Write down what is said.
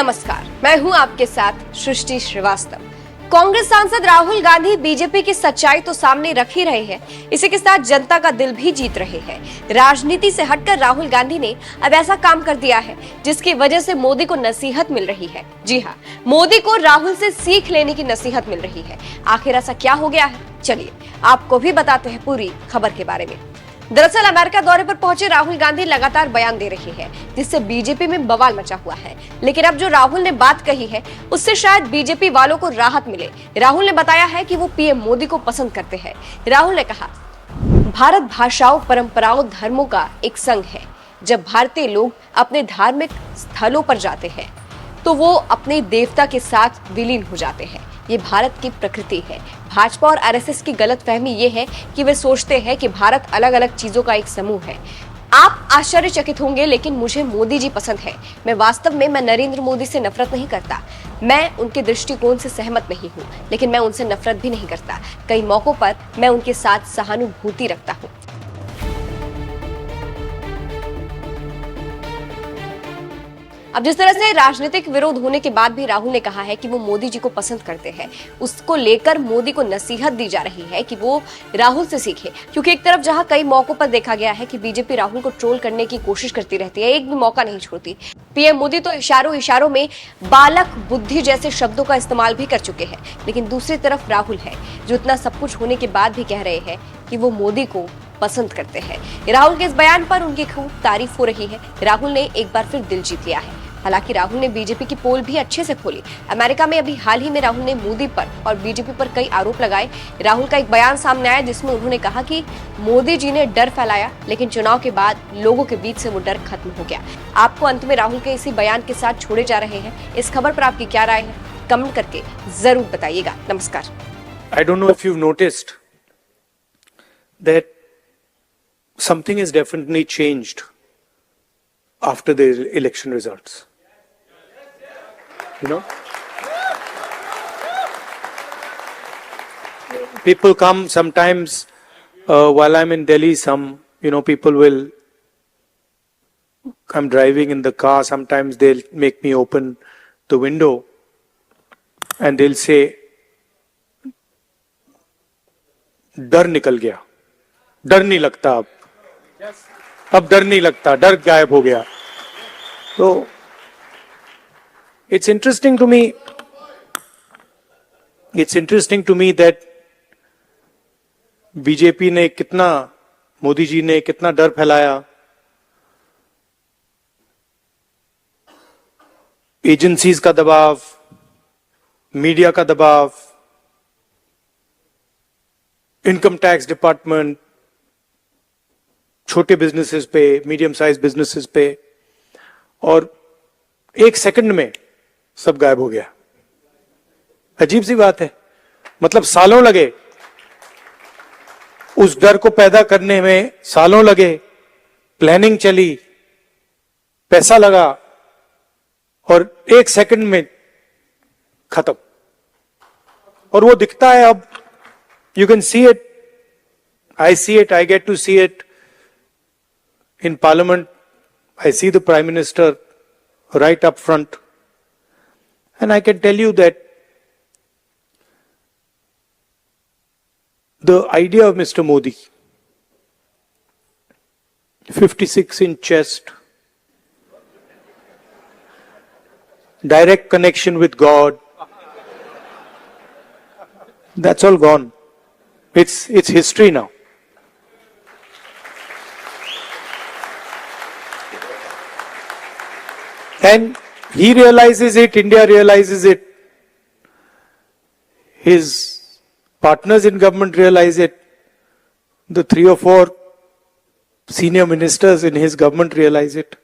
नमस्कार, मैं हूं आपके साथ सृष्टि श्रीवास्तव। कांग्रेस सांसद राहुल गांधी बीजेपी की सच्चाई तो सामने रख ही रहे हैं, इसी के साथ जनता का दिल भी जीत रहे हैं। राजनीति से हटकर राहुल गांधी ने अब ऐसा काम कर दिया है जिसकी वजह से मोदी को नसीहत मिल रही है। जी हाँ, मोदी को राहुल से सीख लेने की नसीहत मिल रही है। आखिर ऐसा क्या हो गया है, चलिए आपको भी बताते हैं पूरी खबर के बारे में। दरअसल अमेरिका दौरे पर पहुंचे राहुल गांधी लगातार बयान दे रहे हैं, जिससे बीजेपी में बवाल मचा हुआ है। लेकिन अब जो राहुल ने बात कही है उससे शायद बीजेपी वालों को राहत मिले। राहुल ने बताया है कि वो पीएम मोदी को पसंद करते हैं। राहुल ने कहा, भारत भाषाओं, परंपराओं, धर्मों का एक संघ है। जब भारतीय लोग अपने धार्मिक स्थलों पर जाते हैं तो वो अपने देवता के साथ विलीन हो जाते हैं। ये भारत की प्रकृति है। भाजपा और आरएसएस की गलतफहमी ये है कि वे सोचते हैं कि भारत अलग अलग चीजों का एक समूह है। आप आश्चर्यचकित होंगे, लेकिन मुझे मोदी जी पसंद है। वास्तव में मैं नरेंद्र मोदी से नफरत नहीं करता। मैं उनके दृष्टिकोण से सहमत नहीं हूँ, लेकिन मैं उनसे नफरत भी नहीं करता। कई मौकों पर मैं उनके साथ सहानुभूति रखता हूँ। अब जिस तरह से राजनीतिक विरोध होने के बाद भी राहुल ने कहा है कि वो मोदी जी को पसंद करते हैं, उसको लेकर मोदी को नसीहत दी जा रही है कि वो राहुल से सीखे। क्योंकि एक तरफ जहां कई मौकों पर देखा गया है कि बीजेपी राहुल को ट्रोल करने की कोशिश करती रहती है, एक भी मौका नहीं छोड़ती। पीएम मोदी तो इशारों में बालक बुद्धि जैसे शब्दों का इस्तेमाल भी कर चुके हैं। लेकिन दूसरी तरफ राहुल है जो इतना सब कुछ होने के बाद भी कह रहे हैं कि वो मोदी को पसंद करते हैं। राहुल के इस बयान पर उनकी खूब तारीफ हो रही है। राहुल ने एक बार फिर दिल जीत लिया है। हालांकि राहुल ने बीजेपी की पोल भी अच्छे से खोली। अमेरिका में अभी हाल ही में राहुल ने मोदी पर और बीजेपी पर कई आरोप लगाए। राहुल का एक बयान सामने आया जिसमें उन्होंने कहा कि मोदी जी ने डर फैलाया, लेकिन चुनाव के बाद लोगों के बीच से वो डर खत्म हो गया। आपको अंत में राहुल के इसी बयान के साथ छोड़े जा रहे हैं। इस खबर पर आपकी क्या राय है, कमेंट करके जरूर बताइएगा। नमस्कार। I don't know if you've noticed that something has definitely changed after the election results. You know, people come sometimes while I'm in Delhi. People will. I'm driving in the car. Sometimes they'll make me open the window, and they'll say, "डर निकल गया, डर नहीं लगता अब डर नहीं लगता, डर गायब हो गया." तो It's interesting to me that BJP ने कितना, मोदी जी ने कितना डर फैलाया। एजेंसीज का दबाव, मीडिया का दबाव, इनकम टैक्स डिपार्टमेंट, छोटे बिजनेसेस पे, मीडियम साइज बिजनेसेस पे, और एक सेकंड में सब गायब हो गया। अजीब सी बात है। मतलब सालों लगे उस डर को पैदा करने में, सालों लगे, प्लानिंग चली, पैसा लगा, और एक सेकंड में खत्म। और वो दिखता है अब। You can see it, I see it, I get to see it in parliament. I see the prime minister right up front, and I can tell you that the idea of Mr. Modi, 56-inch chest, direct connection with God, that's all gone. It's history now. And he realizes it, India realizes it, his partners in government realize it, the 3 or 4 senior ministers in his government realize it.